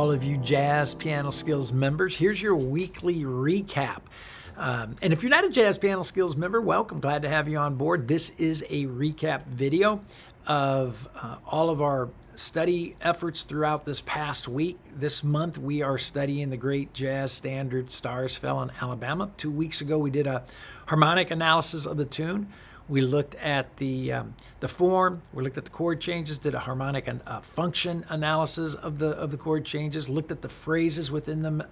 all of you Jazz Piano Skills members. Here's your weekly recap. And if you're not a Jazz Piano Skills member, welcome. Glad to have you on board. This is a recap video of all of our study efforts throughout this past week. This month, we are studying the great jazz standard Stars Fell in Alabama. 2 weeks ago, we did a harmonic analysis of the tune. We looked at the form. We looked at the chord changes. Did a harmonic and function analysis of the chord changes. Looked at the phrases within them.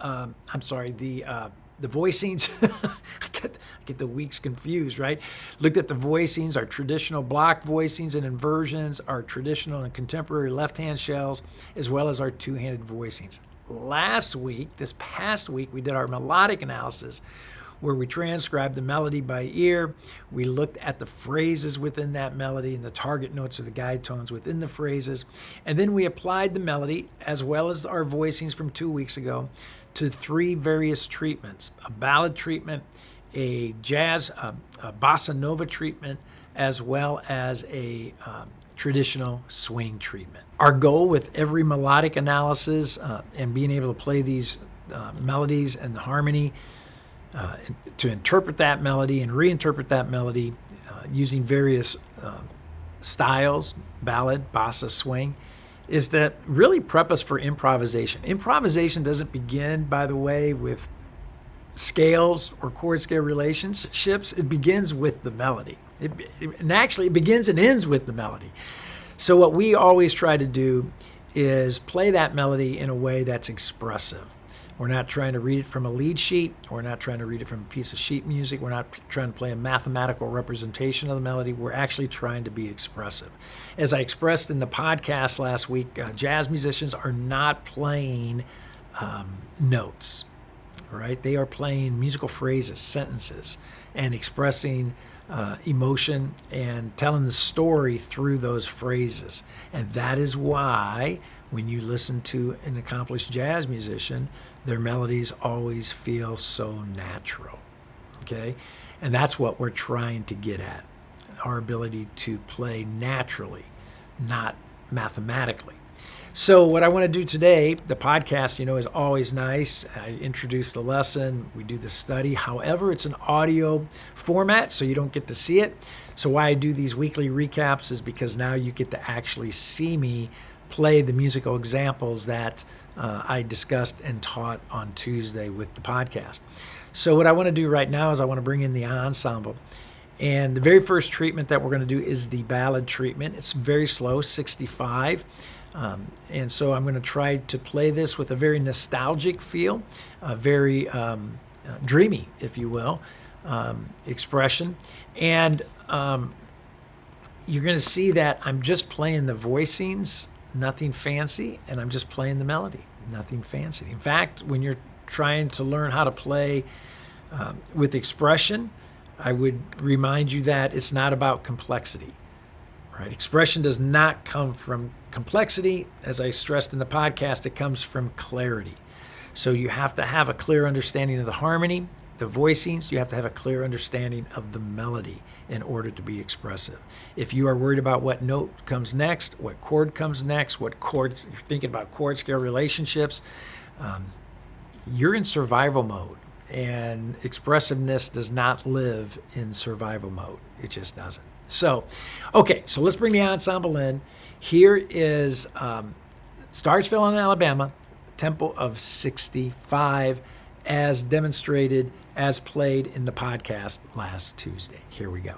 The voicings. I get the weeks confused, right? Looked at the voicings, our traditional block voicings and inversions, our traditional and contemporary left-hand shells, as well as our two-handed voicings. This past week, we did our melodic analysis, where we transcribed the melody by ear. We looked at the phrases within that melody and the target notes or the guide tones within the phrases. And then we applied the melody, as well as our voicings from 2 weeks ago, to three various treatments: a ballad treatment, a jazz, a bossa nova treatment, as well as a traditional swing treatment. Our goal with every melodic analysis and being able to play these melodies and the harmony, to interpret that melody and reinterpret that melody using various styles, ballad, bossa, swing, is that really prep us for improvisation. Improvisation doesn't begin, by the way, with scales or chord scale relationships. It begins with the melody. It begins and ends with the melody. So what we always try to do is play that melody in a way that's expressive. We're not trying to read it from a lead sheet. We're not trying to read it from a piece of sheet music. We're not trying to play a mathematical representation of the melody. We're actually trying to be expressive. As I expressed in the podcast last week, jazz musicians are not playing notes, right? They are playing musical phrases, sentences, and expressing emotion and telling the story through those phrases. And that is why when you listen to an accomplished jazz musician, their melodies always feel so natural, okay? And that's what we're trying to get at, our ability to play naturally, not mathematically. So what I want to do today, the podcast, is always nice. I introduce the lesson, we do the study. However, it's an audio format, so you don't get to see it. So why I do these weekly recaps is because now you get to actually see me play the musical examples that I discussed and taught on Tuesday with the podcast. So what I want to do right now is I want to bring in the ensemble. And the very first treatment that we're going to do is the ballad treatment. It's very slow, 65. And so I'm going to try to play this with a very nostalgic feel, a very dreamy, if you will, expression. And you're going to see that I'm just playing the voicings, nothing fancy, and I'm just playing the melody, nothing fancy. In fact, when you're trying to learn how to play with expression, I would remind you that it's not about complexity, right? Expression does not come from complexity. As I stressed in the podcast, it comes from clarity. So you have to have a clear understanding of the harmony, the voicings. You have to have a clear understanding of the melody in order to be expressive. If you are worried about what note comes next, what chord comes next, what chords, you're thinking about chord scale relationships, you're in survival mode. And expressiveness does not live in survival mode. It just doesn't. So, okay, so let's bring the ensemble in. Here is Stars Fell in Alabama, tempo of 65, as demonstrated, as played in the podcast last Tuesday. Here we go.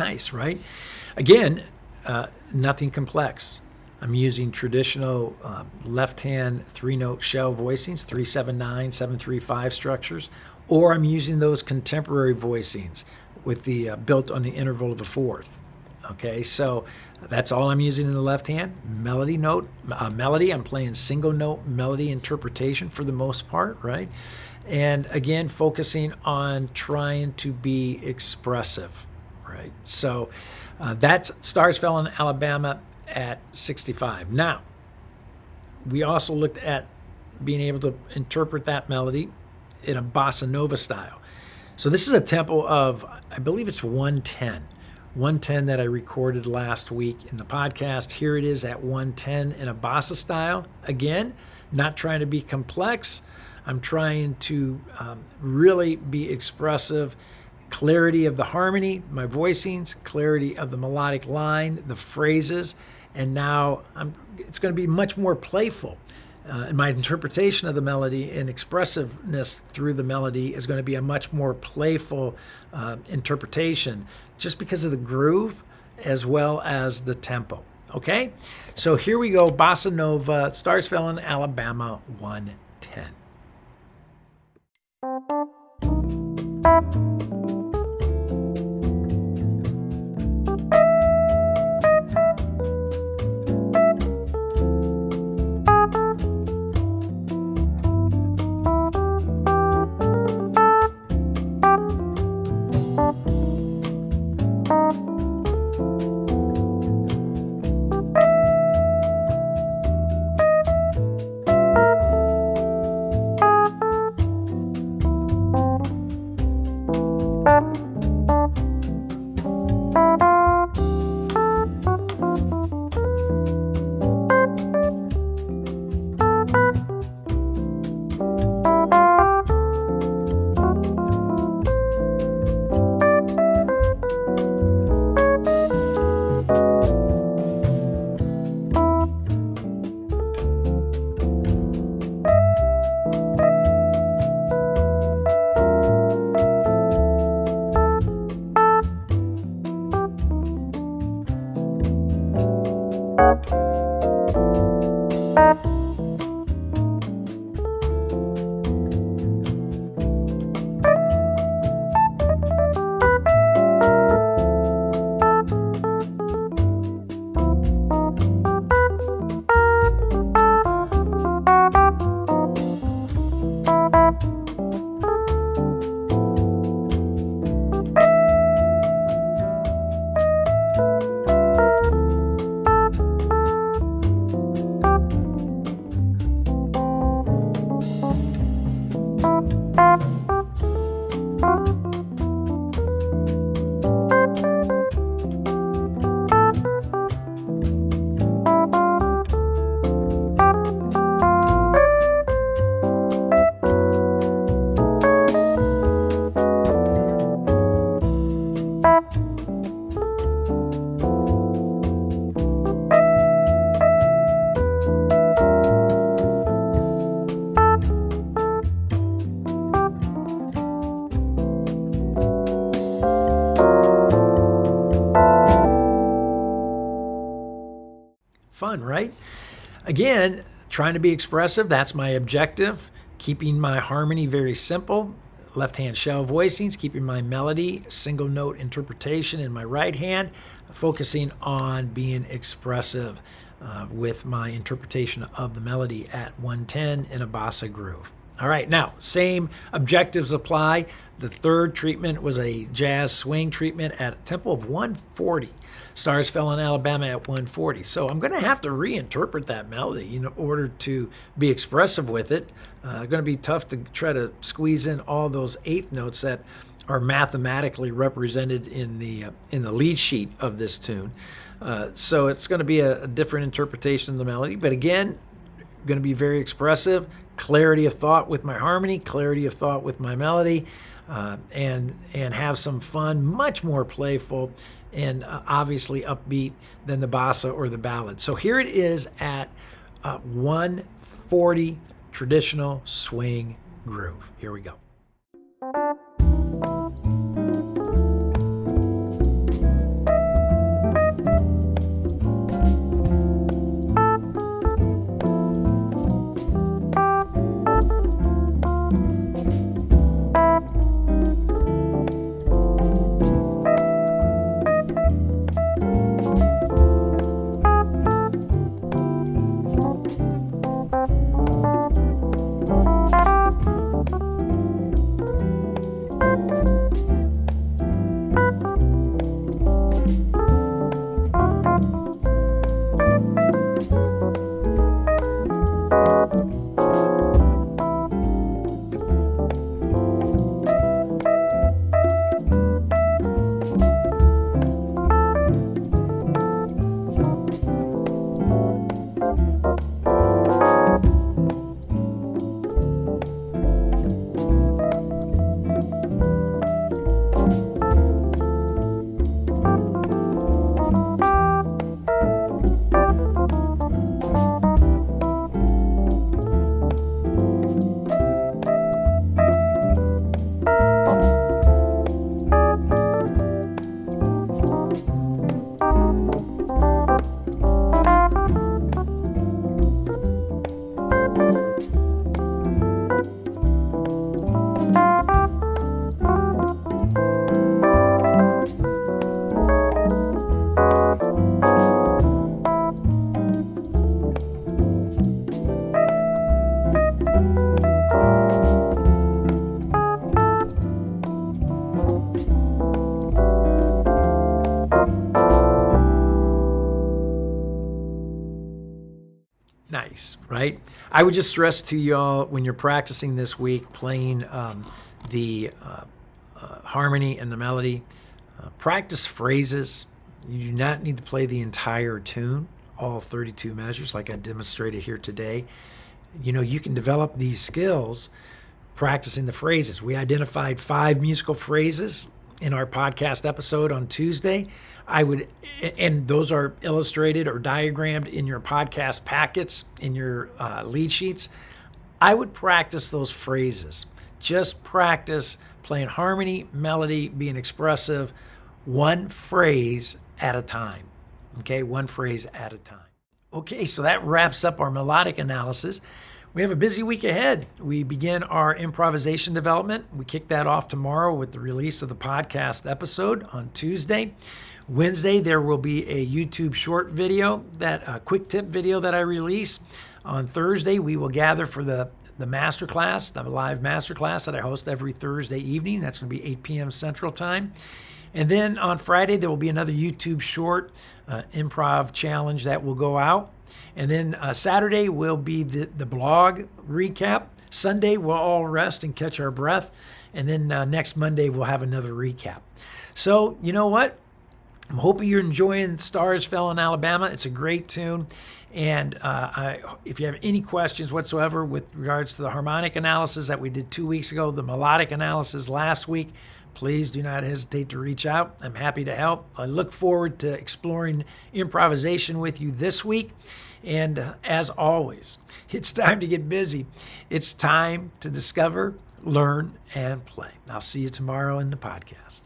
Nice, right? Again, nothing complex. I'm using traditional left-hand three-note shell voicings, 3-7-9, 7-3-5 structures, or I'm using those contemporary voicings with the built on the interval of a fourth. Okay, so that's all I'm using in the left hand. Melody, I'm playing single note melody interpretation for the most part, right? And again, focusing on trying to be expressive, right? So that's Stars Fell in Alabama at 65. Now, we also looked at being able to interpret that melody in a bossa nova style. So this is a tempo of, I believe it's 110. 110 that I recorded last week in the podcast. Here it is at 110 in a bossa style. Again, not trying to be complex. I'm trying to really be expressive. Clarity of the harmony, my voicings, clarity of the melodic line, the phrases, and now it's going to be much more playful. And my interpretation of the melody and expressiveness through the melody is going to be a much more playful interpretation just because of the groove as well as the tempo. Okay? So here we go, Bossa Nova, Stars Fell in Alabama, 110. Fun, right? Again, trying to be expressive, that's my objective. Keeping my harmony very simple, left hand shell voicings, keeping my melody, single note interpretation in my right hand, focusing on being expressive with my interpretation of the melody at 110 in a bossa groove. All right, now, same objectives apply. The third treatment was a jazz swing treatment at a tempo of 140. Stars Fell in Alabama at 140. So I'm going to have to reinterpret that melody in order to be expressive with it. Going to be tough to try to squeeze in all those eighth notes that are mathematically represented in the lead sheet of this tune. So it's going to be a different interpretation of the melody. But again, going to be very expressive, clarity of thought with my harmony, clarity of thought with my melody, and have some fun, much more playful and obviously upbeat than the bossa or the ballad. So here it is at 140 traditional swing groove. Here we go. right? I would just stress to y'all when you're practicing this week, playing the harmony and the melody, practice phrases. You do not need to play the entire tune, all 32 measures like I demonstrated here today. You can develop these skills practicing the phrases. We identified 5 musical phrases in our podcast episode on Tuesday. And those are illustrated or diagrammed in your podcast packets, in your lead sheets. I would practice those phrases. Just practice playing harmony, melody, being expressive, one phrase at a time. Okay, one phrase at a time. Okay, so that wraps up our melodic analysis. We have a busy week ahead. We begin our improvisation development. We kick that off tomorrow with the release of the podcast episode on Tuesday. Wednesday, there will be a YouTube short video, a quick tip video that I release. On Thursday, we will gather for the masterclass, the live masterclass that I host every Thursday evening. That's going to be 8 p.m. Central Time. And then on Friday, there will be another YouTube short improv challenge that will go out. And then Saturday will be the blog recap. Sunday, we'll all rest and catch our breath. And then next Monday, we'll have another recap. So, you know what? I'm hoping you're enjoying Stars Fell in Alabama. It's a great tune. And if you have any questions whatsoever with regards to the harmonic analysis that we did 2 weeks ago, the melodic analysis last week, please do not hesitate to reach out. I'm happy to help. I look forward to exploring improvisation with you this week. And as always, it's time to get busy. It's time to discover, learn, and play. I'll see you tomorrow in the podcast.